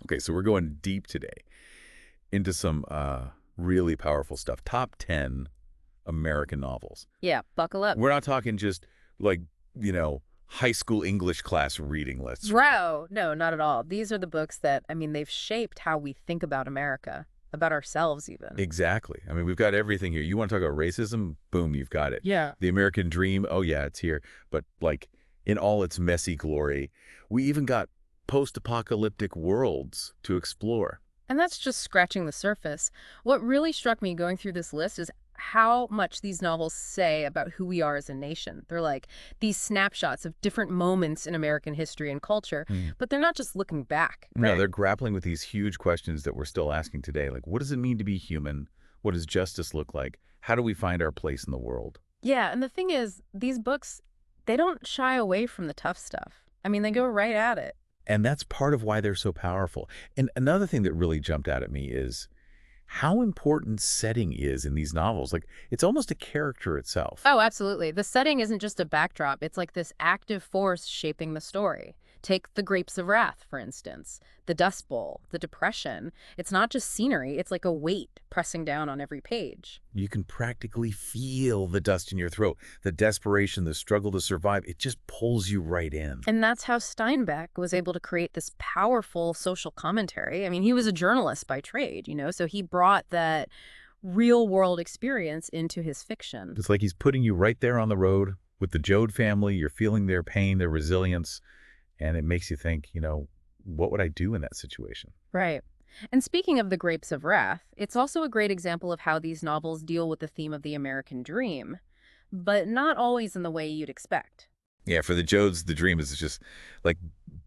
Okay, so we're going deep today into some really powerful stuff. Top 10 American novels. Yeah, buckle up. We're not talking just like, high school English class reading lists. Bro, no, not at all. These are the books that, they've shaped how we think about America, about ourselves even. Exactly. I mean, we've got everything here. You want to talk about racism? Boom, you've got it. Yeah. The American dream? Oh, yeah, it's here. But like in all its messy glory, we even got post-apocalyptic worlds to explore. And that's just scratching the surface. What really struck me going through this list is how much these novels say about who we are as a nation. They're like these snapshots of different moments in American history and culture, but they're not just looking back. No, they're grappling with these huge questions that we're still asking today. Like, what does it mean to be human? What does justice look like? How do we find our place in the world? Yeah, and the thing is, these books, they don't shy away from the tough stuff. They go right at it. And that's part of why they're so powerful. And another thing that really jumped out at me is how important setting is in these novels. Like, it's almost a character itself. Oh, absolutely. The setting isn't just a backdrop. It's like this active force shaping the story. Take The Grapes of Wrath, for instance. The Dust Bowl, the Depression. It's not just scenery. It's like a weight pressing down on every page. You can practically feel the dust in your throat, the desperation, the struggle to survive. It just pulls you right in. And that's how Steinbeck was able to create this powerful social commentary. He was a journalist by trade, so he brought that real-world experience into his fiction. It's like he's putting you right there on the road with the Joad family. You're feeling their pain, their resilience. And it makes you think, what would I do in that situation? Right. And speaking of The Grapes of Wrath, it's also a great example of how these novels deal with the theme of the American dream, but not always in the way you'd expect. Yeah, for the Joads, the dream is just like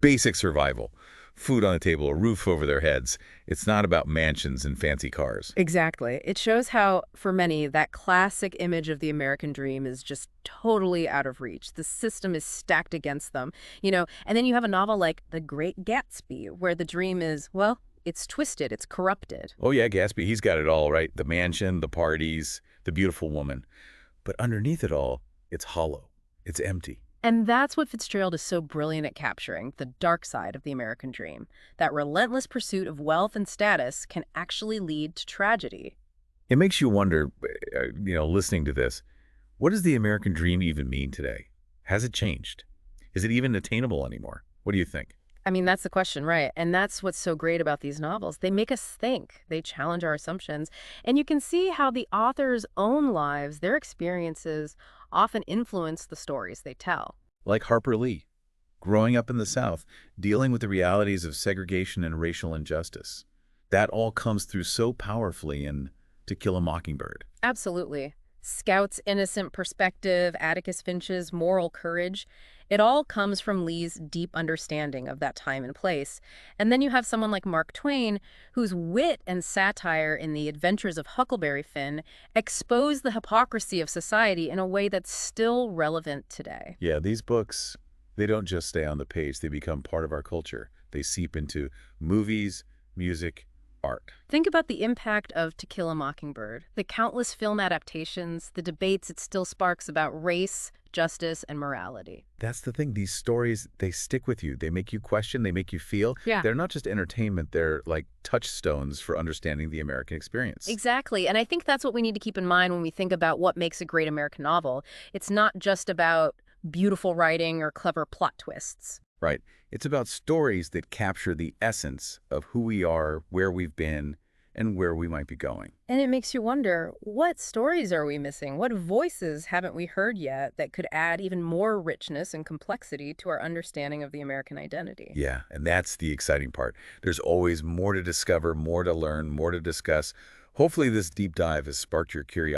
basic survival. Food on the table, a roof over their heads. It's not about mansions and fancy cars. Exactly. It shows how, for many, that classic image of the American dream is just totally out of reach. The system is stacked against them, and then you have a novel like The Great Gatsby, where the dream is, well, it's twisted, it's corrupted. Oh yeah, Gatsby, he's got it all, right? The mansion, the parties, the beautiful woman. But underneath it all, it's hollow. It's empty. And that's what Fitzgerald is so brilliant at capturing, the dark side of the American dream. That relentless pursuit of wealth and status can actually lead to tragedy. It makes you wonder, listening to this, what does the American dream even mean today? Has it changed? Is it even attainable anymore? What do you think? That's the question, right? And that's what's so great about these novels. They make us think. They challenge our assumptions. And you can see how the authors' own lives, their experiences, often influence the stories they tell. Like Harper Lee, growing up in the South, dealing with the realities of segregation and racial injustice. That all comes through so powerfully in To Kill a Mockingbird. Absolutely. Scout's innocent perspective, Atticus Finch's moral courage, it all comes from Lee's deep understanding of that time and place. And then you have someone like Mark Twain, whose wit and satire in The Adventures of Huckleberry Finn expose the hypocrisy of society in a way that's still relevant today. Yeah, these books, they don't just stay on the page. They become part of our culture. They seep into movies, music, art. Think about the impact of To Kill a Mockingbird, the countless film adaptations, the debates it still sparks about race, justice, and morality. That's the thing. These stories, they stick with you. They make you question. They make you feel. Yeah. They're not just entertainment. They're like touchstones for understanding the American experience. Exactly. And I think that's what we need to keep in mind when we think about what makes a great American novel. It's not just about beautiful writing or clever plot twists. Right. It's about stories that capture the essence of who we are, where we've been, and where we might be going. And it makes you wonder, what stories are we missing? What voices haven't we heard yet that could add even more richness and complexity to our understanding of the American identity? Yeah, and that's the exciting part. There's always more to discover, more to learn, more to discuss. Hopefully this deep dive has sparked your curiosity.